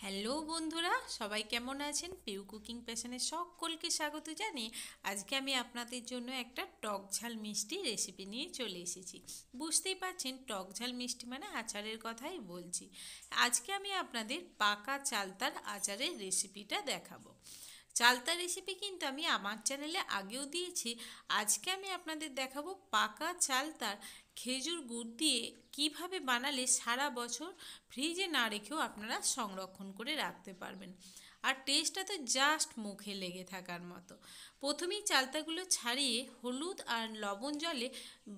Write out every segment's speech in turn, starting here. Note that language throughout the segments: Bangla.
হ্যালো বন্ধুরা, সবাই কেমন আছেন? পিউ কুকিং প্যাশনে সকলকে স্বাগত জানিয়ে আজকে আমি আপনাদের জন্য একটা টক ঝাল মিষ্টি রেসিপি নিয়ে চলে এসেছি। বুঝতেই পারছেন, টক ঝাল মিষ্টি মানে আচারের কথাই বলছি। আজকে আমি আপনাদের পাকা চালতার আচারের রেসিপিটা দেখাবো। চালতার রেসিপি কিন্তু আমি আমার চ্যানেলে আগেও দিয়েছি। আজকে আমি আপনাদের দেখাবো পাকা চালতার খেজুর গুড় দিয়ে কিভাবে বানালে সারা বছর ফ্রিজে না রেখেও আপনারা সংরক্ষণ করে রাখতে পারবেন। আর টেস্টটা তো জাস্ট মুখে লেগে থাকার মতো। প্রথমেই চালতাগুলো ছাড়িয়ে হলুদ আর লবণ জলে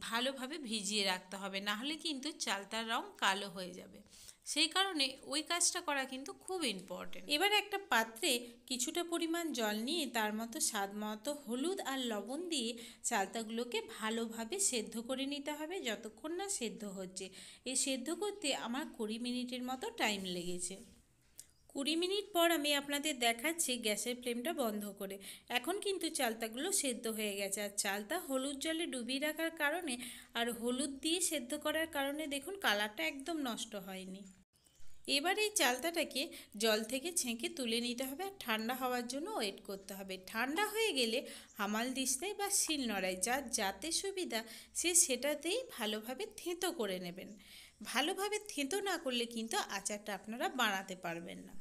ভালোভাবে ভিজিয়ে রাখতে হবে, নাহলে কিন্তু চালতার রং কালো হয়ে যাবে। সেই কারণে ওই কাজটা করা কিন্তু খুব ইম্পর্টেন্ট। এবার একটা পাত্রে কিছুটা পরিমাণ জল নিয়ে তার মতো স্বাদ মতো হলুদ আর লবণ দিয়ে চালতাগুলোকে ভালোভাবে সেদ্ধ করে নিতে হবে, যতক্ষণ না সেদ্ধ হচ্ছে। এই সেদ্ধ করতে আমার 20 মিনিটের মতো টাইম লেগেছে। 20 মিনিট পর আমি আপনাদের দেখাচ্ছি গ্যাসের ফ্লেমটা বন্ধ করে। এখন কিন্তু চালতাগুলো সেদ্ধ হয়ে গেছে। আর চালতা হলুদ জলে ডুবিয়ে রাখার কারণে আর হলুদ দিয়ে সেদ্ধ করার কারণে দেখুন কালারটা একদম নষ্ট হয়নি। এবার এই চালতাটাকে জল থেকে ছেঁকে তুলে নিতে হবে আর ঠান্ডা হওয়ার জন্য ওয়েট করতে হবে। ঠান্ডা হয়ে গেলে হামাল দিস্তায় বা শিলনোড়ায় যাতে সুবিধা সে সেটাতেই ভালোভাবে থেঁতো করে নেবেন। ভালোভাবে থেঁতো না করলে কিন্তু আচারটা আপনারা বানাতে পারবেন না।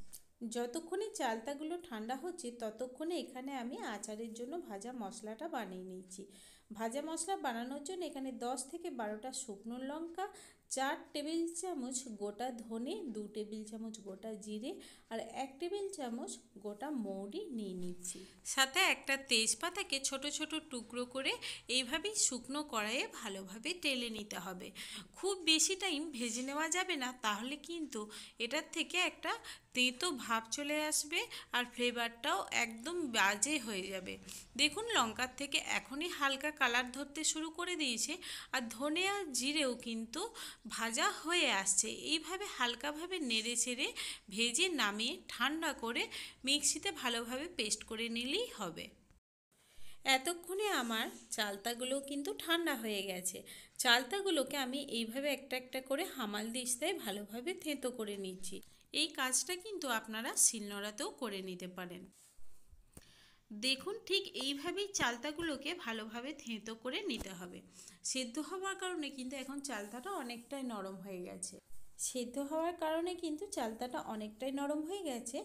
যতক্ষণে চালতাগুলো ঠান্ডা হচ্ছে ততক্ষণে এখানে আমি আচারের জন্য ভাজা মশলাটা বানিয়ে নিচ্ছি। ভাজা মশলা বানানোর জন্য এখানে 10 থেকে 12টা শুকনো লঙ্কা, 4 টেবিল চামচ গোটা ধনে, 2 টেবিল চামচ গোটা জিরে আর 1 টেবিল চামচ গোটা মৌরি নিয়ে নিচ্ছি। সাথে একটা তেজপাতাকে ছোট ছোট টুকরো করে এইভাবেই শুকনো কড়াইয়ে ভালোভাবে টেলে নিতে হবে। খুব বেশি টাইম ভেজে নেওয়া যাবে না, তাহলে কিন্তু এটার থেকে একটা তেতো ভাব চলে আসবে আর ফ্লেভারটাও একদম বাজে হয়ে যাবে। দেখুন লঙ্কার থেকে এখনই হালকা কালার ধরতে শুরু করে দিয়েছে আর ধনে আর জিরেও কিন্তু ভাজা হয়ে আসছে। এইভাবে হালকাভাবে নেড়ে চেড়ে ভেজে নামিয়ে ঠান্ডা করে মিক্সিতে ভালোভাবে পেস্ট করে নিলেই হবে। এতক্ষণে আমার চালতাগুলো কিন্তু ঠান্ডা হয়ে গেছে। চালতাগুলোকে আমি এইভাবে একটা একটা করে হামাল দিস্তায় ভালোভাবে থেঁতো করে নিচ্ছি। এই কাজটা কিন্তু আপনারা শিলনোড়াতেও করে নিতে পারেন। দেখুন ঠিক এইভাবেই চালতাগুলোকে ভালোভাবে থেঁতো করে নিতে হবে। সেদ্ধ হওয়ার কারণে কিন্তু এখন চালতাটা অনেকটাই নরম হয়ে গেছে। সেদ্ধ হওয়ার কারণে কিন্তু চালতাটা অনেকটাই নরম হয়ে গেছে।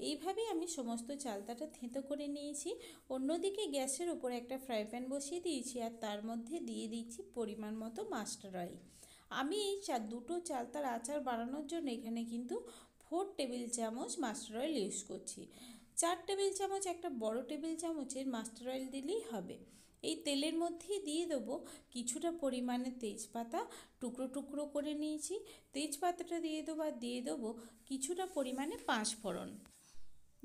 এইভাবেই আমি সমস্ত চালতাটা থেঁতো করে নিয়েছি। অন্যদিকে গ্যাসের উপর একটা ফ্রাই প্যান বসিয়ে দিয়েছি আর তার মধ্যে দিয়ে দিচ্ছি পরিমাণ মতো মাস্টার অয়েল। আমি এই দুটো চালতার আচার বানানোর জন্য এখানে কিন্তু 4 টেবিল চামচ মাস্টার অয়েল ইউজ করছি। 4 টেবিল চামচ একটা বড় টেবিল চামচের মাস্টার অয়েল দিলেই হবে। এই তেলের মধ্যেই দিয়ে দেবো কিছুটা পরিমাণে তেজপাতা টুকরো টুকরো করে নিয়েছি। তেজপাতাটা দিয়ে দেবো আর দিয়ে দেবো কিছুটা পরিমাণে 5 ফোড়ন।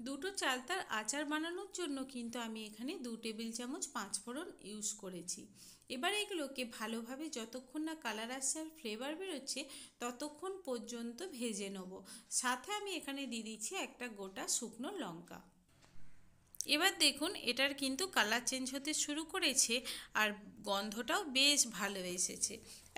দুটো চালতার আচার বানানোর জন্য কিন্তু আমি এখানে 2 টেবিল চামচ 5 ফোড়ন ইউজ করেছি। এবার এগুলোকে ভালোভাবে যতক্ষণ না কালার আসছে আর ফ্লেভার বেরোচ্ছে ততক্ষণ পর্যন্ত ভেজে নেব। সাথে আমি এখানে দিয়ে দিচ্ছি একটা গোটা শুকনো লঙ্কা। এবার দেখুন এটার কিন্তু কালার চেঞ্জ হতে শুরু করেছে আর গন্ধটাও বেশ ভালো এসেছে।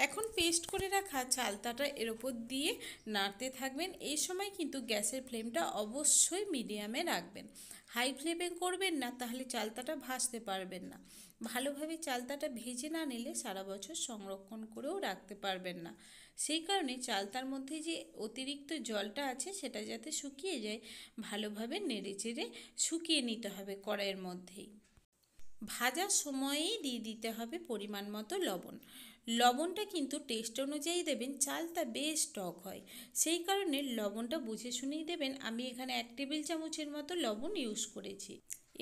এখন পেস্ট করে রাখা চালতাটা এর ওপর দিয়ে নাড়তে থাকবেন। এই সময় কিন্তু গ্যাসের ফ্লেমটা অবশ্যই মিডিয়ামে রাখবেন। হাই ফ্লেমে করবেন না, তাহলে চালতাটা ভাজতে পারবেন না। ভালোভাবে চালতাটা ভেজে না নিলে সারা বছর সংরক্ষণ করেও রাখতে পারবেন না। সেই কারণে চালতার মধ্যে যে অতিরিক্ত জলটা আছে সেটা যাতে শুকিয়ে যায় ভালোভাবে নেড়ে চেড়ে শুকিয়ে নিতে হবে কড়াইয়ের মধ্যেই। ভাজার সময়েই দিয়ে দিতে হবে পরিমাণ মতো লবণ। লবণটা কিন্তু টেস্ট অনুযায়ী দেবেন। চালটা বেশ টক হয়, সেই কারণে লবণটা বুঝে শুনেই দেবেন। আমি এখানে 1 টেবিল চামচের মতো লবণ ইউজ করেছি।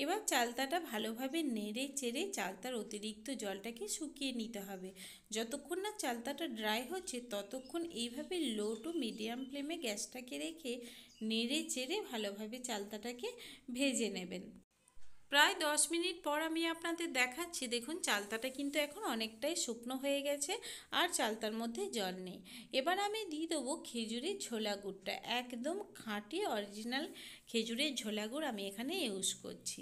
এবার চালতাটা ভালোভাবে নেড়ে চেড়ে চালতার অতিরিক্ত জলটাকে শুকিয়ে নিতে হবে। যতক্ষণ না চালতাটা ড্রাই হচ্ছে ততক্ষণ এইভাবে লো টু মিডিয়াম ফ্লেমে গ্যাসটাকে রেখে নেড়ে চেড়ে ভালোভাবে চালতাটাকে ভেজে নেবেন। প্রায় 10 মিনিট পর আমি আপনাদের দেখাচ্ছি। দেখুন চালতাটা কিন্তু এখন অনেকটাই শুকনো হয়ে গেছে আর চালতার মধ্যে জল নেই। এবার আমি দিয়ে দেবো খেজুরের ঝোলা গুড়টা। একদম খাঁটি অরিজিনাল খেজুরের ঝোলা গুড় আমি এখানে ইউজ করছি।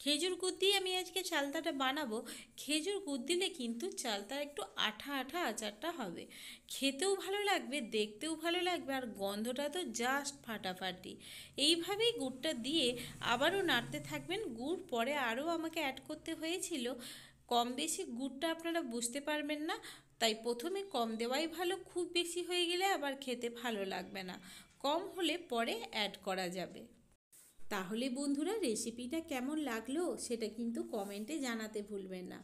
খেজুর গুড় দিয়ে আমি আজকে চালতাটা বানাবো। খেজুর গুড় দিলে কিন্তু চালতা একটু আঠা আঠা আচারটা হবে, খেতেও ভালো লাগবে, দেখতেও ভালো লাগবে, আর গন্ধটা তো জাস্ট ফাটাফাটি। এইভাবেই গুড়টা দিয়ে আবারও নাড়তে থাকবেন। গুড় পরে আরও আমাকে অ্যাড করতে হয়েছিল, কম বেশি গুড়টা আপনারা বুঝতে পারবেন না, তাই প্রথমে কম দেওয়াই ভালো, খুব বেশি হয়ে গেলে আবার খেতে ভালো লাগবে না, কম হলে পরে অ্যাড করা যাবে। তাহলে বন্ধুরা, রেসিপিটা কেমন লাগলো সেটা কিন্তু কমেন্টে জানাতে ভুলবেন না।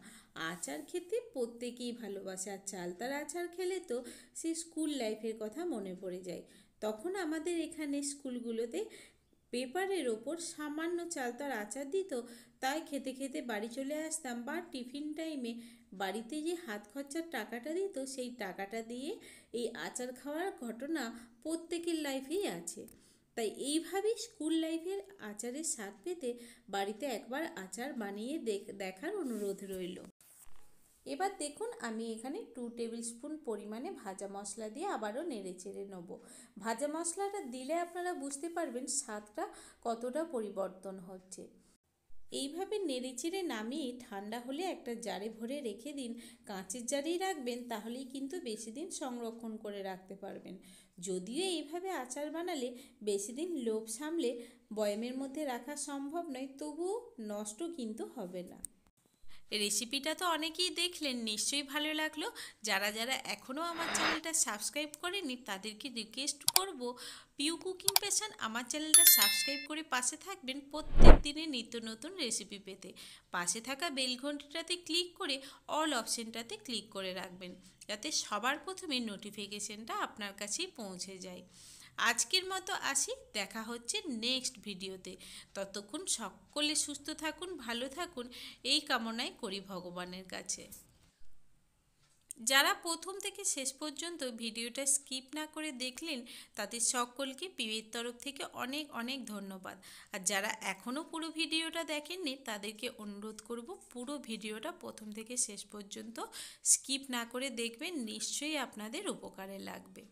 আচার খেতে প্রত্যেকেই ভালোবাসে, আর চালতার আচার খেলে তো সে স্কুল লাইফের কথা মনে পড়ে যায়। তখন আমাদের এখানে স্কুলগুলোতে পেপারের ওপর সামান্য চালতার আচার দিত, তাই খেতে খেতে বাড়ি চলে আসতাম, বা টিফিন টাইমে বাড়িতে যে হাত খরচার টাকাটা দিত সেই টাকাটা দিয়ে এই আচার খাওয়ার ঘটনা প্রত্যেকের লাইফেই আছে। তাই এইভাবেই স্কুল লাইফের আচারের স্বাদ পেতে বাড়িতে একবার আচার বানিয়ে দেখার অনুরোধ রইল। এবার দেখুন, আমি এখানে 2 টেবিল স্পুন পরিমাণে ভাজা মশলা দিয়ে আবারও নেড়ে চেড়ে নেব। ভাজা মশলাটা দিলে আপনারা বুঝতে পারবেন স্বাদটা কতটা পরিবর্তন হচ্ছে। এইভাবে নেড়ে চেড়ে নামিয়ে ঠান্ডা হলে একটা জারে ভরে রেখে দিন। কাঁচের জারেই রাখবেন, তাহলেই কিন্তু বেশি দিন সংরক্ষণ করে রাখতে পারবেন। যদিও এইভাবে আচার বানালে বেশি দিন লোভ সামলে বয়মের মধ্যে রাখা সম্ভব নয়, তবুও নষ্ট কিন্তু হবে না। রেসিপিটা তো অনেকেই দেখলেন, নিশ্চয়ই ভালো লাগলো। যারা যারা এখনও আমার চ্যানেলটা সাবস্ক্রাইব করেনি তাদেরকে রিকোয়েস্ট করব, পিউ কুকিং প্যাশন আমার চ্যানেলটা সাবস্ক্রাইব করে পাশে থাকবেন প্রত্যেক দিনের নিত্য নতুন রেসিপি পেতে। পাশে থাকা বেল ঘন্টিটাতে ক্লিক করে অল অপশানটাতে ক্লিক করে রাখবেন, যাতে সবার প্রথমে নোটিফিকেশানটা আপনার কাছেই পৌঁছে যায়। আজকের মতো আসি, দেখা হচ্ছে নেক্সট ভিডিওতে। ততক্ষণ সকলে সুস্থ থাকুন, ভালো থাকুন, এই কামনাই করি ভগবানের কাছে। যারা প্রথম থেকে শেষ পর্যন্ত ভিডিওটা স্কিপ না করে দেখলেন তাদের সকলকে পিউয়ের তরফ থেকে অনেক অনেক ধন্যবাদ। আর যারা এখনও পুরো ভিডিওটা দেখেননি তাদেরকে অনুরোধ করব, পুরো ভিডিওটা প্রথম থেকে শেষ পর্যন্ত স্কিপ না করে দেখবেন, নিশ্চয়ই আপনাদের উপকারে লাগবে।